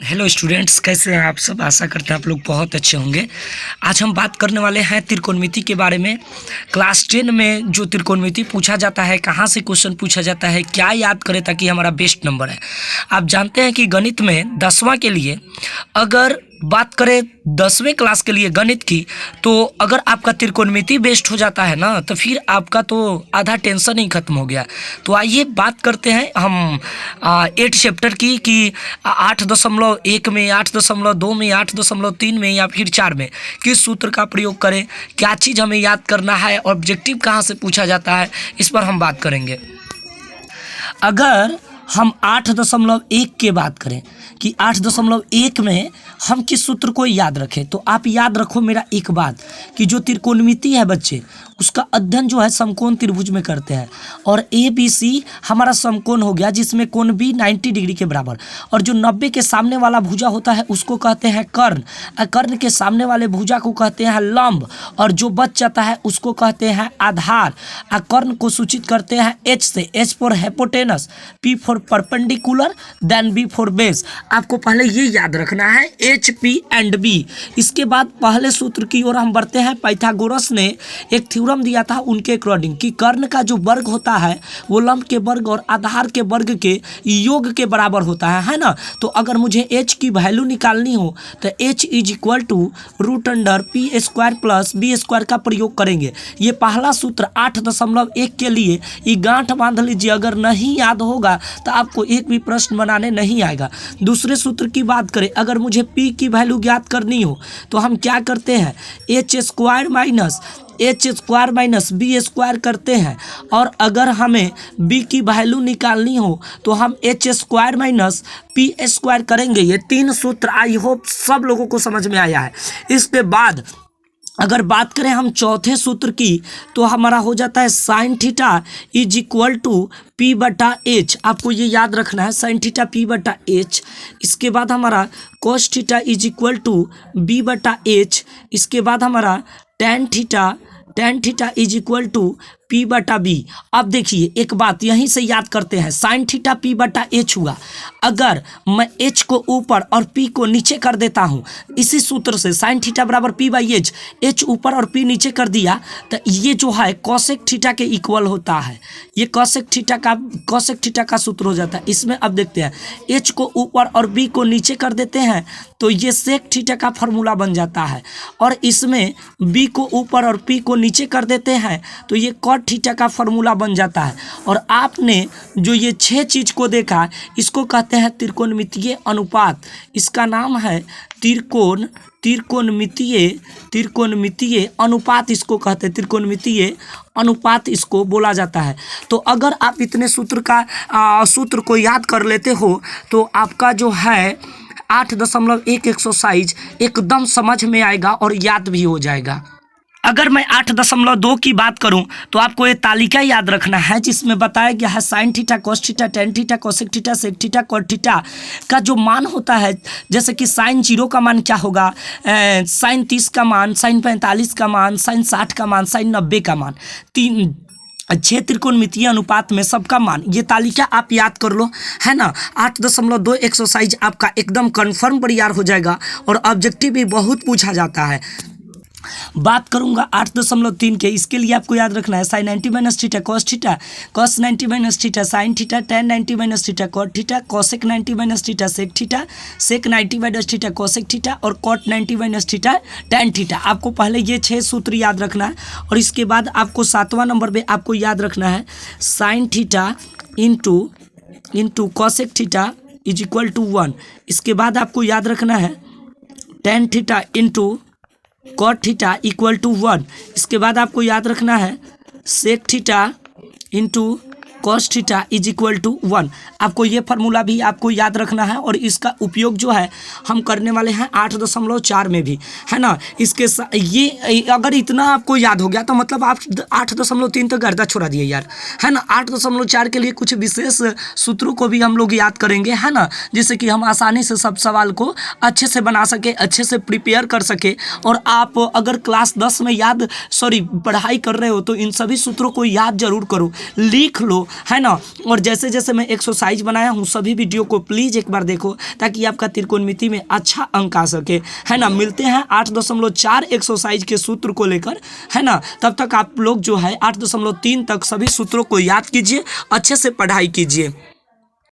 Hello students, कैसे हैं आप सब। आशा करते हैं आप लोग बहुत अच्छे होंगे। आज हम बात करने वाले हैं त्रिकोणमिति के बारे में। क्लास 10 में जो त्रिकोणमिति पूछा जाता है, कहाँ से क्वेश्चन पूछा जाता है, क्या याद करें ताकि हमारा बेस्ट नंबर है। आप जानते हैं कि गणित में 10वां के लिए अगर बात करें 10वें क्लास के लिए गणित की, तो अगर आपका त्रिकोणमिति बेस्ट हो जाता है ना, तो फिर आपका तो आधा टेंशन ही खत्म हो गया। तो आइए बात करते हैं हम 8 चैप्टर की कि 8.1 में, 8.2 में, 8.3 में या फिर 4 में किस सूत्र का प्रयोग करें, क्या चीज़ हमें याद करना है, ऑब्जेक्टिव कहाँ से पूछा जाता है, इस पर हम बात करेंगे। अगर हम 8.1 की बात करें कि 8.1 में हम किस सूत्र को याद रखें, तो आप याद रखो मेरा एक बात कि जो त्रिकोणमिति है बच्चे, उसका अध्ययन जो है समकोण त्रिभुज में करते हैं। और ABC हमारा समकोण हो गया जिसमें कोण भी 90 डिग्री के बराबर, और जो 90 के सामने वाला भुजा होता है उसको कहते हैं कर्ण, और कर्ण के सामने वाले भुजा को कहते हैं लंब, और जो बच जाता है उसको कहते हैं आधार। और कर्ण को सूचित करते हैं H से, H for hypotenuse, P for perpendicular, then B for base. आपको पहले ये याद रखना है H, P एंड B। इसके बाद पहले सूत्र की ओर हम बढ़ते हैं। पाइथागोरस ने एक थ्योरम दिया था उनके अकॉर्डिंग कि कर्ण का जो वर्ग होता है वो लंब के वर्ग और आधार के वर्ग के योग के बराबर होता है ना। तो अगर मुझे H की वैल्यू निकालनी हो तो H is equal to √P² plus B² का प्रयोग करेंगे। ये पहला सूत्र 8.1 के लिए ये गांठ बांध लीजिए, अगर नहीं याद होगा तो आपको एक भी प्रश्न बनाने नहीं आएगा। दूसरे सूत्र की बात करें, अगर मुझे P की वैल्यू ज्ञात करनी हो तो हम क्या करते हैं, H² माइनस B² करते हैं। और अगर हमें B की वैल्यू निकालनी हो तो हम H² माइनस P² करेंगे। ये 3 सूत्र आई होप सब लोगों को समझ में आया है। इसके बाद अगर बात करें हम चौथे सूत्र की, तो हमारा हो जाता है sine theta is equal to P/H। आपको ये याद रखना है, साइन थीटा P/H। इसके बाद हमारा cos theta is equal to B/H। इसके बाद हमारा tan theta is equal to P/B। अब देखिए एक बात यहीं से याद करते हैं, साइन थीटा P/H हुआ। अगर मैं H को ऊपर और P को नीचे कर देता हूँ इसी सूत्र से, साइन थीटा बराबर P/H, H ऊपर और P नीचे कर दिया, तो ये जो है कॉसेक थीटा के इक्वल होता है। ये कॉसेक थीटा का सूत्र हो जाता है। इसमें अब देखते हैं, H को ऊपर और B को नीचे कर देते हैं तो ये सेक थीटा का फॉर्मूला बन जाता है। और इसमें B को ऊपर और P को नीचे कर देते हैं तो ये कॉट थीटा का फॉर्मूला बन जाता है। और आपने जो ये 6 चीज़ को देखा, इसको कहते हैं त्रिकोणमितीय अनुपात। इसका नाम है त्रिकोणमितीय अनुपात, इसको कहते हैं त्रिकोणमितीय अनुपात, इसको बोला जाता है। तो अगर आप इतने सूत्र को याद कर लेते हो तो आपका जो है 8.1 एक्सरसाइज एकदम समझ में आएगा और याद भी हो जाएगा। अगर मैं 8.2 की बात करूं तो आपको ये तालिका याद रखना है जिसमें बताया गया है sine theta, cos theta, tan theta, cosec theta, sec theta, cot theta का जो मान होता है। जैसे कि साइन 0 का मान क्या होगा, साइन 30 का मान, साइन 45 का मान, साइन 60 का मान, साइन 90 का मान, 6 त्रिकोणमितीय अनुपात में सबका मान। ये तालिका आप याद कर लो, है ना। 8.2 एक्सरसाइज आपका एकदम कन्फर्म तैयार हो जाएगा और ऑब्जेक्टिव भी बहुत पूछा जाता है। बात करूंगा 8.3 के, इसके लिए आपको याद रखना है sine 90 minus theta cos theta, cos 90 minus theta sine theta, tan 90 minus theta cot theta, cosec 90 minus theta sec theta, sec 90 minus theta cosec theta, और cot 90 minus theta tan theta. आपको पहले ये 6 सूत्र याद रखना है। और इसके बाद आपको 7वां नंबर पे आपको याद रखना है sine theta into cosec theta is equal to 1। इसके बाद आपको याद रखना है tan theta into cot theta equal to 1। इसके बाद आपको याद रखना है sec theta into cos theta is equal to 1। आपको ये फार्मूला भी आपको याद रखना है और इसका उपयोग जो है हम करने वाले हैं 8.4 में भी, है ना। इसके ये अगर इतना आपको याद हो गया तो मतलब आप 8.3 तक गर्दा छोड़ा दिए यार, है ना। 8.4 के लिए कुछ विशेष सूत्रों को भी हम लोग याद करेंगे, है ना, जिससे कि हम आसानी से सब सवाल को अच्छे से बना सके, अच्छे से प्रिपेयर कर सके। और आप अगर क्लास 10 में पढ़ाई कर रहे हो तो इन सभी सूत्रों को याद जरूर करो, लिख लो, है ना। और जैसे जैसे मैं एक्सरसाइज बनाया हूँ सभी वीडियो को प्लीज़ एक बार देखो ताकि आपका त्रिकोणमिति में अच्छा अंक आ सके, है ना। मिलते हैं 8.4 एक्सरसाइज के सूत्र को लेकर, है ना। तब तक आप लोग जो है 8.3 तक सभी सूत्रों को याद कीजिए, अच्छे से पढ़ाई कीजिए।